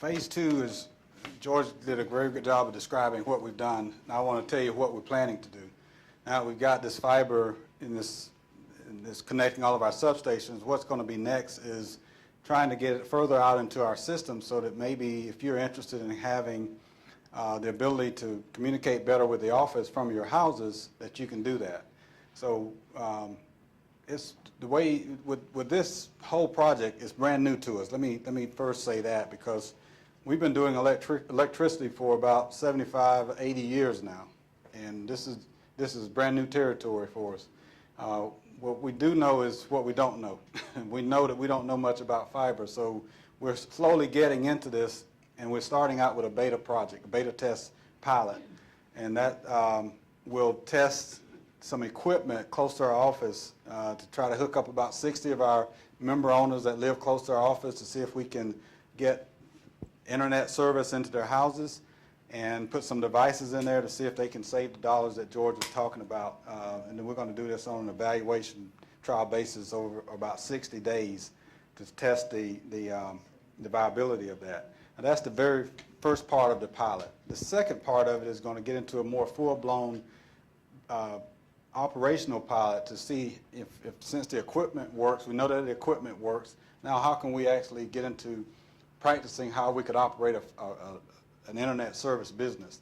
Phase two is, George did a very good job of describing what we've done. Now I want to tell you what we're planning to do. Now we've got this fiber in this connecting all of our substations. What's going to be next is trying to get it further out into our system so that maybe if you're interested in having the ability to communicate better with the office from your houses, that you can do that. So it's the way with this whole project is brand new to us. Let me first say that, because we've been doing electricity for about 75, 80 years now, and this is brand new territory for us. What we do know is what we don't know. We know that we don't know much about fiber, so we're slowly getting into this, and we're starting out with a beta project, a beta test pilot, and that will test some equipment close to our office to try to hook up about 60 of our member owners that live close to our office to see if we can get internet service into their houses and put some devices in there to see if they can save the dollars that George was talking about. And then we're going to do this on an evaluation trial basis over about 60 days to test the viability of that. And that's the very first part of the pilot. The second part of it is going to get into a more full-blown operational pilot to see if since the equipment works, we know that the equipment works, now how can we actually get into practicing how we could operate an internet service business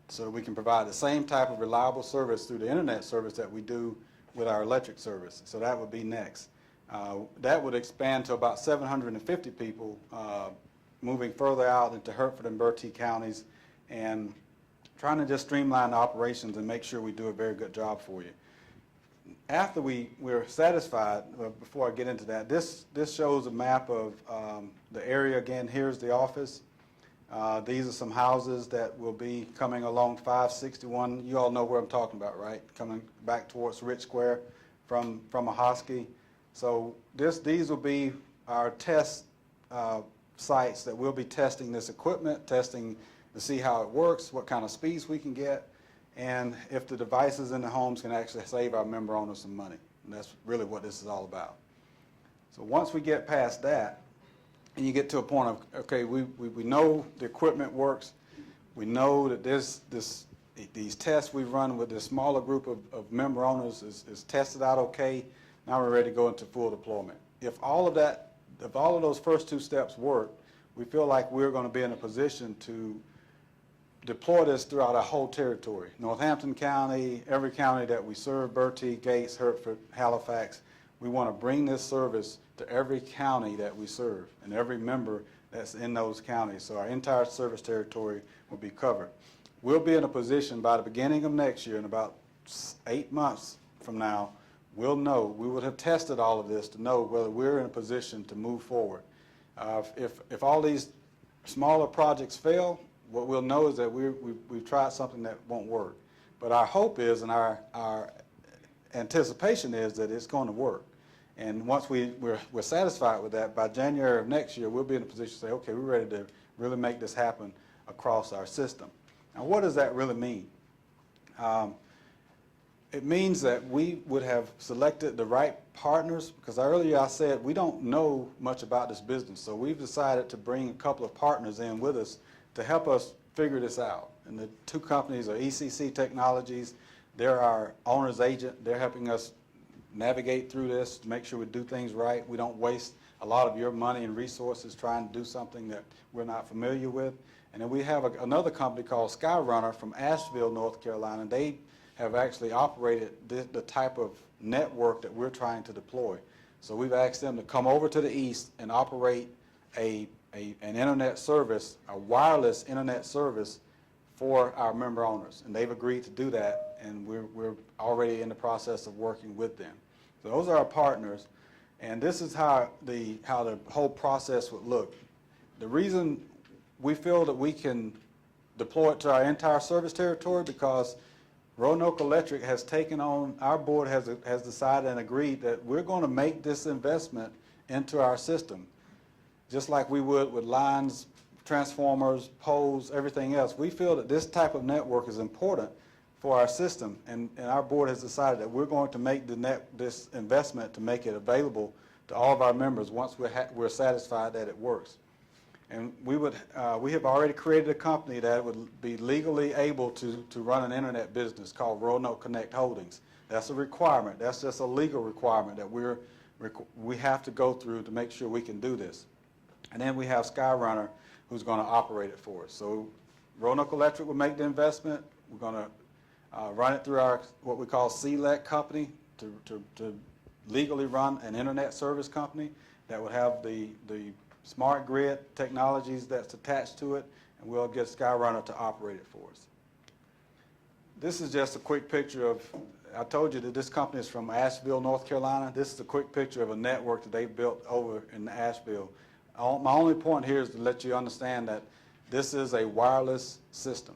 so that we can provide the same type of reliable service through the internet service that we do with our electric service. So that would be next. That would expand to about 750 people moving further out into Hertford and Bertie counties, and trying to just streamline the operations and make sure we do a very good job for you. After we're satisfied, before I get into that, this shows a map of the area. Again, here's the office. These are some houses that will be coming along 561. You all know where I'm talking about, right? Coming back towards Rich Square from Ahoskie. So these will be our test sites that we'll be testing this equipment, testing to see how it works, what kind of speeds we can get, and if the devices in the homes can actually save our member owners some money. And that's really what this is all about. So once we get past that, and you get to a point of, okay, we know the equipment works, we know that these tests we run with this smaller group of member owners is tested out okay, now we're ready to go into full deployment. If all of those first two steps work, we feel like we're going to be in a position to deploy this throughout our whole territory. Northampton County, every county that we serve, Bertie, Gates, Hertford, Halifax, we want to bring this service to every county that we serve and every member that's in those counties. So our entire service territory will be covered. We'll be in a position by the beginning of next year, in about 8 months from now, we'll know, we would have tested all of this to know whether we're in a position to move forward. If all these smaller projects fail, what we'll know is that we've tried something that won't work. But our hope is, and our anticipation is, that it's going to work. And once we're satisfied with that, by January of next year, we'll be in a position to say, okay, we're ready to really make this happen across our system. Now, what does that really mean? It means that we would have selected the right partners, because earlier I said we don't know much about this business. So we've decided to bring a couple of partners in with us to help us figure this out. And the two companies are ECC Technologies. They're our owner's agent. They're helping us navigate through this to make sure we do things right. We don't waste a lot of your money and resources trying to do something that we're not familiar with. And then we have another company called Skyrunner from Asheville, North Carolina. They have actually operated the type of network that we're trying to deploy. So we've asked them to come over to the east and operate an internet service, a wireless internet service for our member owners. And they've agreed to do that, and we're already in the process of working with them. So those are our partners, and this is how the whole process would look. The reason we feel that we can deploy it to our entire service territory, because Roanoke Electric has taken on, our board has decided and agreed that we're going to make this investment into our system, just like we would with lines, transformers, poles, everything else. We feel that this type of network is important for our system, and our board has decided that we're going to make this investment to make it available to all of our members once we're satisfied that it works. And we have already created a company that would be legally able to run an internet business called Roanoke Connect Holdings. That's a requirement. That's just a legal requirement that we have to go through to make sure we can do this. And then we have Skyrunner, who's going to operate it for us. So Roanoke Electric will make the investment. We're going to run it through our what we call CLEC company to legally run an internet service company that would have the smart grid technologies that's attached to it, and we'll get Skyrunner to operate it for us. This is just a quick picture of, I told you that this company is from Asheville, North Carolina. This is a quick picture of a network that they built over in Asheville. My only point here is to let you understand that this is a wireless system,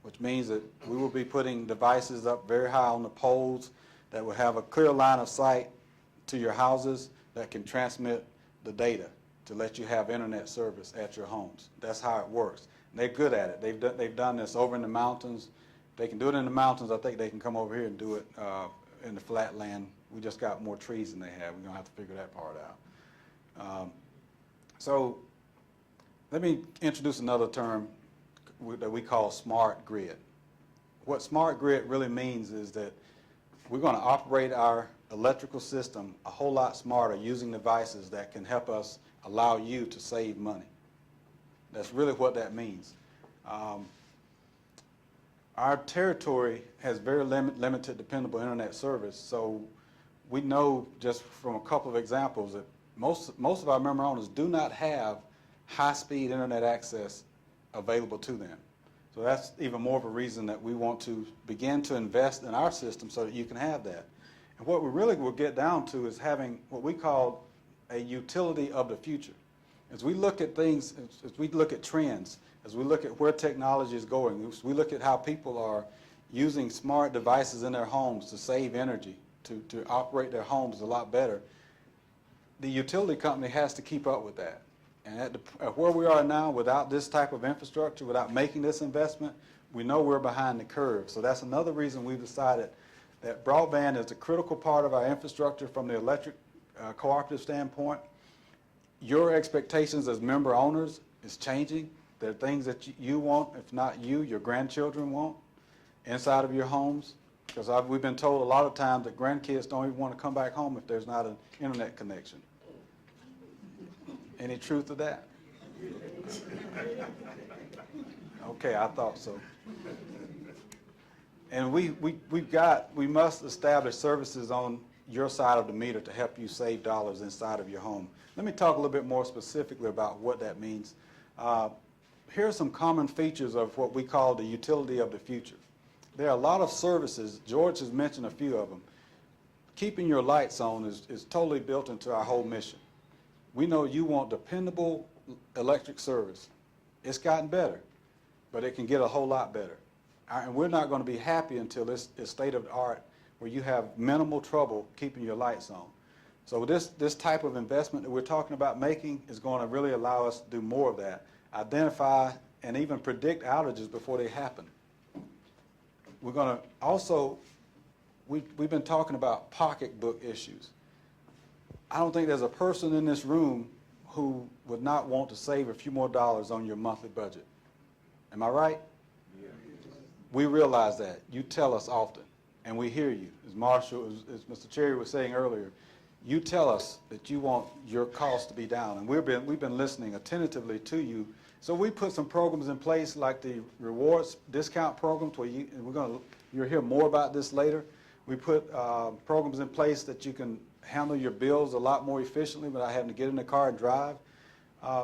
which means that we will be putting devices up very high on the poles that will have a clear line of sight to your houses that can transmit the data to let you have internet service at your homes. That's how it works. And they're good at it. They've done this over in the mountains. They can do it in the mountains. I think they can come over here and do it in the flat land. We just got more trees than they have. We're going to have to figure that part out. So let me introduce another term that we call smart grid. What smart grid really means is that we're going to operate our electrical system a whole lot smarter using devices that can help us allow you to save money. That's really what that means. Our territory has very limited dependable internet service, so we know just from a couple of examples that most of our member owners do not have high-speed internet access available to them. So that's even more of a reason that we want to begin to invest in our system so that you can have that. And what we really will get down to is having what we call a utility of the future. As we look at things, as we look at trends, as we look at where technology is going, as we look at how people are using smart devices in their homes to save energy, to operate their homes a lot better, the utility company has to keep up with that. And at where we are now, without this type of infrastructure, without making this investment, we know we're behind the curve. So that's another reason we've decided that broadband is a critical part of our infrastructure from the electric cooperative standpoint. Your expectations as member owners is changing. There are things that you want, if not you, your grandchildren want inside of your homes. Because we've been told a lot of times that grandkids don't even want to come back home if there's not an internet connection. Any truth to that? Okay, I thought so. And we must establish services on your side of the meter to help you save dollars inside of your home. Let me talk a little bit more specifically about what that means. Here are some common features of what we call the utility of the future. There are a lot of services. George has mentioned a few of them. Keeping your lights on is totally built into our whole mission. We know you want dependable electric service. It's gotten better, but it can get a whole lot better. And we're not going to be happy until it's state of the art where you have minimal trouble keeping your lights on. So this type of investment that we're talking about making is going to really allow us to do more of that, identify and even predict outages before they happen. We're going to also, we've been talking about pocketbook issues. I don't think there's a person in this room who would not want to save a few more dollars on your monthly budget. Am I right? Yeah. We realize that. You tell us often, and we hear you. As Mr. Cherry was saying earlier, you tell us that you want your costs to be down, and we've been listening attentively to you. So we put some programs in place like the rewards discount programs where you'll hear more about this later. We put programs in place that you can handle your bills a lot more efficiently without having to get in the car and drive.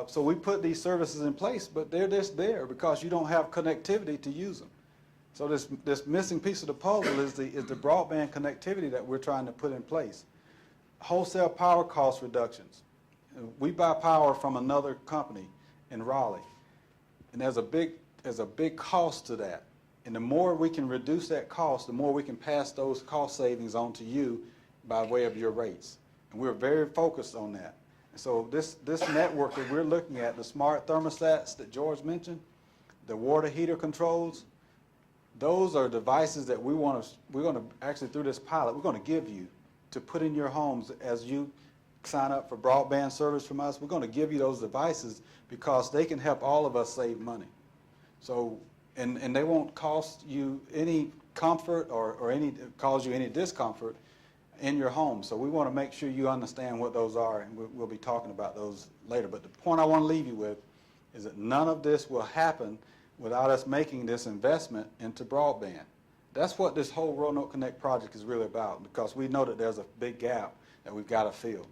So we put these services in place, but they're just there because you don't have connectivity to use them. So this missing piece of the puzzle is the broadband connectivity that we're trying to put in place. Wholesale power cost reductions. We buy power from another company in Raleigh, and there's a big cost to that. And the more we can reduce that cost, the more we can pass those cost savings on to you by way of your rates. And we're very focused on that. And so this network that we're looking at, the smart thermostats that George mentioned, the water heater controls, those are devices that we're going to actually through this pilot, we're going to give you to put in your homes as you sign up for broadband service from us, we're going to give you those devices because they can help all of us save money. So, and they won't cost you any comfort or any cause you any discomfort in your home. So we want to make sure you understand what those are, and we'll be talking about those later. But the point I want to leave you with is that none of this will happen without us making this investment into broadband. That's what this whole Roanoke Connect project is really about, because we know that there's a big gap that we've got to fill.